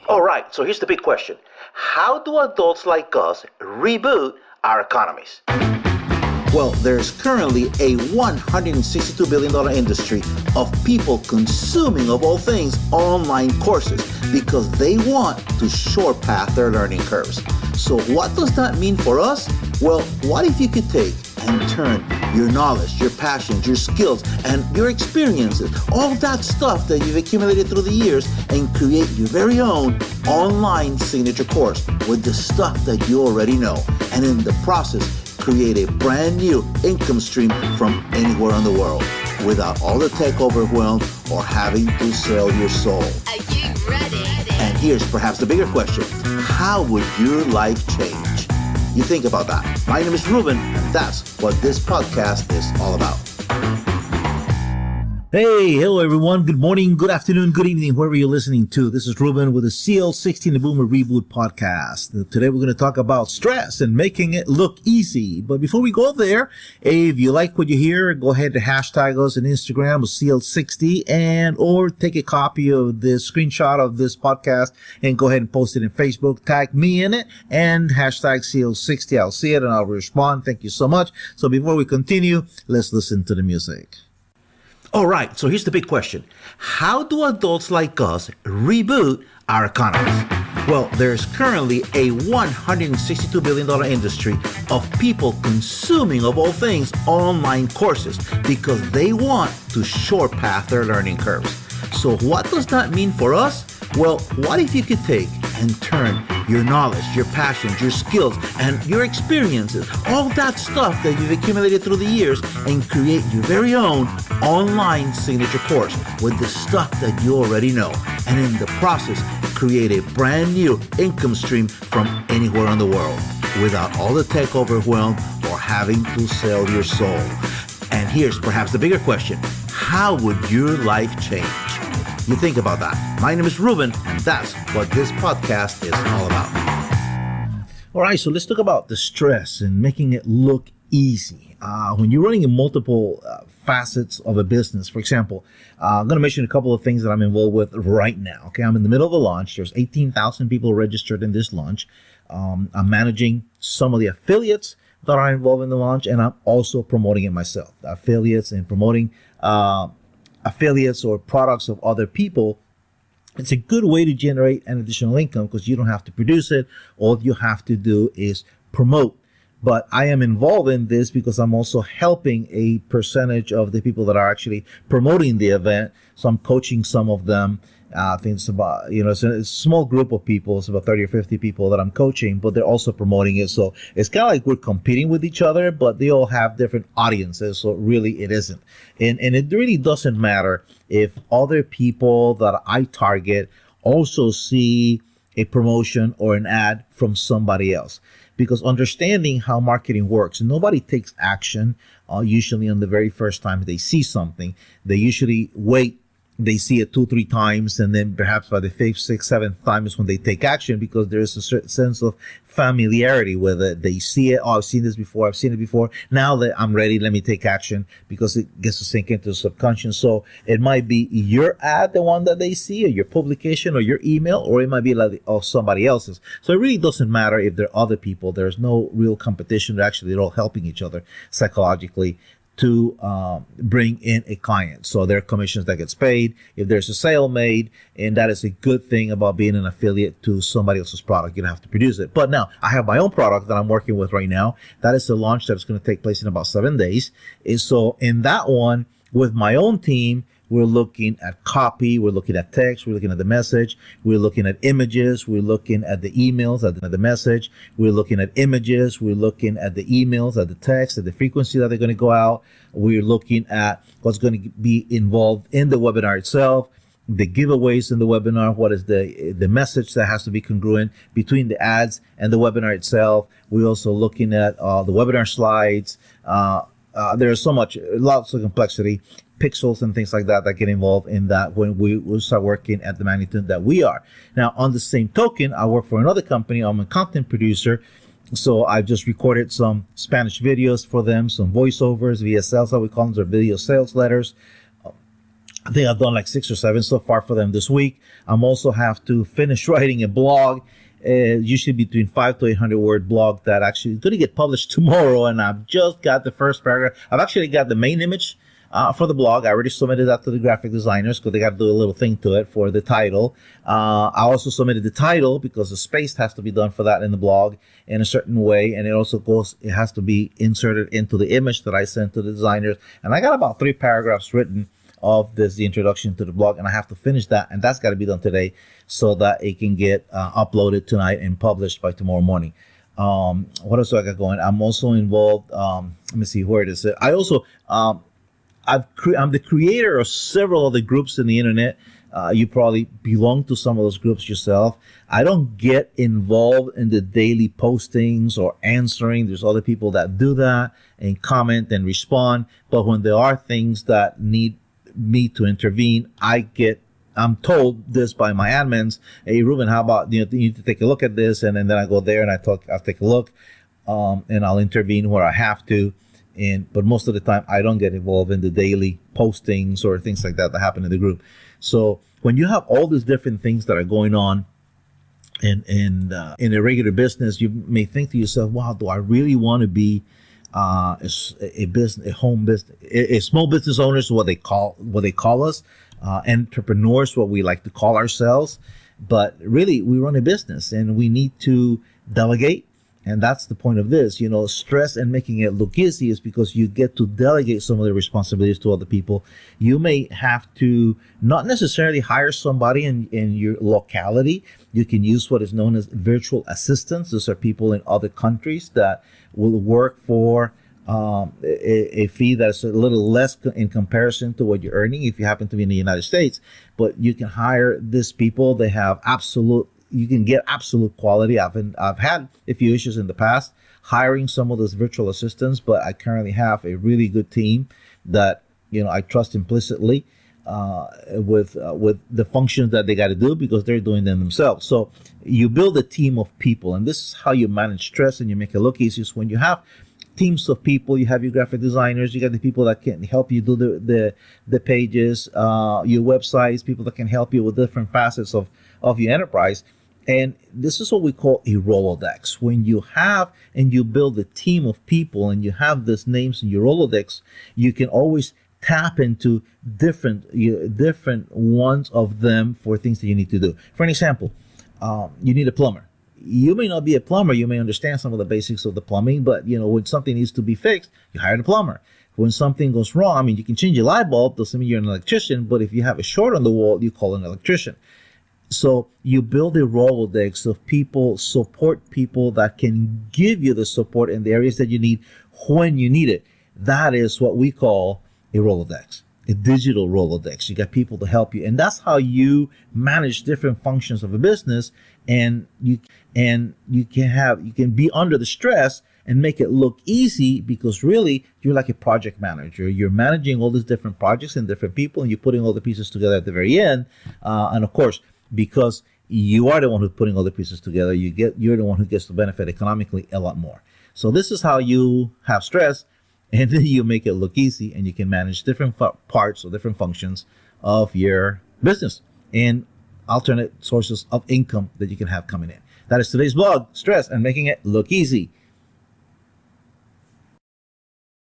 All right, so here's the big question. How do adults like us reboot our economies? Well, there's currently a $162 billion industry of people consuming, of all things, online courses because they want to short path their learning curves. So what does that mean for us? Well, what if you could take and turn your knowledge, your passions, your skills, and your experiences, all that stuff that you've accumulated through the years, and create your very own online signature course with the stuff that you already know, and in the process, create a brand new income stream from anywhere in the world without all the tech overwhelm or having to sell your soul. Are you ready? And here's perhaps the bigger question. How would your life change? You think about that. My name is Ruben, and that's what this podcast is all about. Hey, hello everyone. Good morning, good afternoon, good evening, wherever you're listening to. This is Ruben with the CL16 The Boomer Reboot Podcast. Today we're going to talk about stress and making it look easy. But before we go there, if you like what you hear, go ahead to hashtag us on Instagram with CL60 and or take a copy of the screenshot of this podcast and go ahead and post it in Facebook. Tag me in it and hashtag CL60. I'll see it and I'll respond. Thank you so much. So before we continue, let's listen to the music. All right, so here's the big question. How do adults like us reboot our economies? Well, there's currently a $162 billion industry of people consuming, of all things, online courses because they want to short path their learning curves. So what does that mean for us? Well, what if you could take and turn your knowledge, your passions, your skills, and your experiences, all that stuff that you've accumulated through the years, and create your very own online signature course with the stuff that you already know, and in the process, create a brand new income stream from anywhere in the world without all the tech overwhelm or having to sell your soul. And here's perhaps the bigger question. How would your life change? You think about that. My name is Ruben, and that's what this podcast is all about. All right, so let's talk about the stress and making it look easy. When you're running in multiple facets of a business, for example, I'm going to mention a couple of things that I'm involved with right now. Okay, I'm in the middle of a launch. There's 18,000 people registered in this launch. I'm managing some of the affiliates that are involved in the launch, and I'm also promoting it myself. Affiliates and promoting affiliates or products of other people. It's a good way to generate an additional income because you don't have to produce it. All you have to do is promote. But I am involved in this because I'm also helping a percentage of the people that are actually promoting the event. So I'm coaching some of them. I think it's about, it's a small group of people. It's about 30 or 50 people that I'm coaching, but they're also promoting it. So it's kind of like we're competing with each other, but they all have different audiences. So really it isn't. And it really doesn't matter if other people that I target also see a promotion or an ad from somebody else. Because understanding how marketing works, nobody takes action usually on the very first time they see something. They usually wait. They see it 2-3 times, and then perhaps by the 5th, 6th, 7th time is when they take action because there is a certain sense of familiarity with it. They see it. Oh, I've seen this before. I've seen it before. Now that I'm ready, let me take action because it gets to sink into the subconscious. So it might be your ad, the one that they see, or your publication, or your email, or it might be like somebody else's. So it really doesn't matter if there are other people. There's no real competition. They're all helping each other psychologically to bring in a client. So there are commissions that gets paid if there's a sale made, and that is a good thing about being an affiliate to somebody else's product. You don't have to produce it. But now I have my own product that I'm working with right now. That is a launch that is going to take place in about 7 days. And so in that one, with my own team, we're looking at copy, we're looking at text, we're looking at the message, we're looking at images, we're looking at the emails, at the message, we're looking at images, we're looking at the emails, at the text, at the frequency that they're going to go out. We're looking at what's going to be involved in the webinar itself, the giveaways in the webinar, what is the message that has to be congruent between the ads and the webinar itself. We're also looking at the webinar slides. There's lots of complexity, pixels and things like that get involved in that when we will start working at the magnitude that we are. Now, on the same token, I work for another company. I'm a content producer. So I've just recorded some Spanish videos for them, some voiceovers, VSLs, how we call them, or video sales letters. I think I've done like 6 or 7 so far for them this week. I'm also have to finish writing a blog, usually between 5 to 800 word blog that actually is going to get published tomorrow. And I've just got the first paragraph. I've actually got the main image for the blog. I already submitted that to the graphic designers because they got to do a little thing to it for the title. I also submitted the title because the space has to be done for that in the blog in a certain way. And it has to be inserted into the image that I sent to the designers. And I got about 3 paragraphs written of this, the introduction to the blog, and I have to finish that, and that's got to be done today so that it can get uploaded tonight and published by tomorrow morning. What else do I got going? I'm also involved. Let me see where it is. I also I'm the creator of several other groups in the internet. You probably belong to some of those groups yourself. I don't get involved in the daily postings or answering. There's other people that do that and comment and respond. But when there are things that need me to intervene, I'm told this by my admins, hey Ruben, how about you need to take a look at this, and then I go there and I'll take a look, and I'll intervene where I have to. But most of the time I don't get involved in the daily postings or things like that happen in the group. So when you have all these different things that are going on in a regular business, you may think to yourself, wow, do I really want to be a small business owners, what they call us, entrepreneurs, what we like to call ourselves. But really, we run a business and we need to delegate. And that's the point of this, stress and making it look easy is because you get to delegate some of the responsibilities to other people. You may have to not necessarily hire somebody in your locality. You can use what is known as virtual assistants. Those are people in other countries that will work for a fee that's a little less in comparison to what you're earning if you happen to be in the United States. But you can hire these people. They have you can get absolute quality. I've had a few issues in the past hiring some of those virtual assistants, but I currently have a really good team that I trust implicitly with the functions that they got to do because they're doing them themselves. So you build a team of people, and this is how you manage stress and you make it look easy. Is when you have teams of people, you have your graphic designers, you got the people that can help you do the pages, your websites, people that can help you with different facets of your enterprise. And this is what we call a Rolodex. When you have and you build a team of people and you have these names in your Rolodex, you can always tap into different ones of them for things that you need to do. For an example, you need a plumber. You may not be a plumber. You may understand some of the basics of the plumbing, but when something needs to be fixed, you hire the plumber. When something goes wrong, you can change your light bulb, doesn't mean you're an electrician, but if you have a short on the wall, you call an electrician. So you build a Rolodex of people, support people that can give you the support in the areas that you need when you need it. That is what we call a Rolodex, a digital Rolodex. You got people to help you. And that's how you manage different functions of a business. And you can be under the stress and make it look easy because really you're like a project manager. You're managing all these different projects and different people, and you're putting all the pieces together at the very end. And of course, because you are the one who's putting all the pieces together, you're the one who gets to benefit economically a lot more. So this is how you have stress, and then you make it look easy, and you can manage different parts or different functions of your business and alternate sources of income that you can have coming in. That is today's blog, Stress and Making It Look Easy.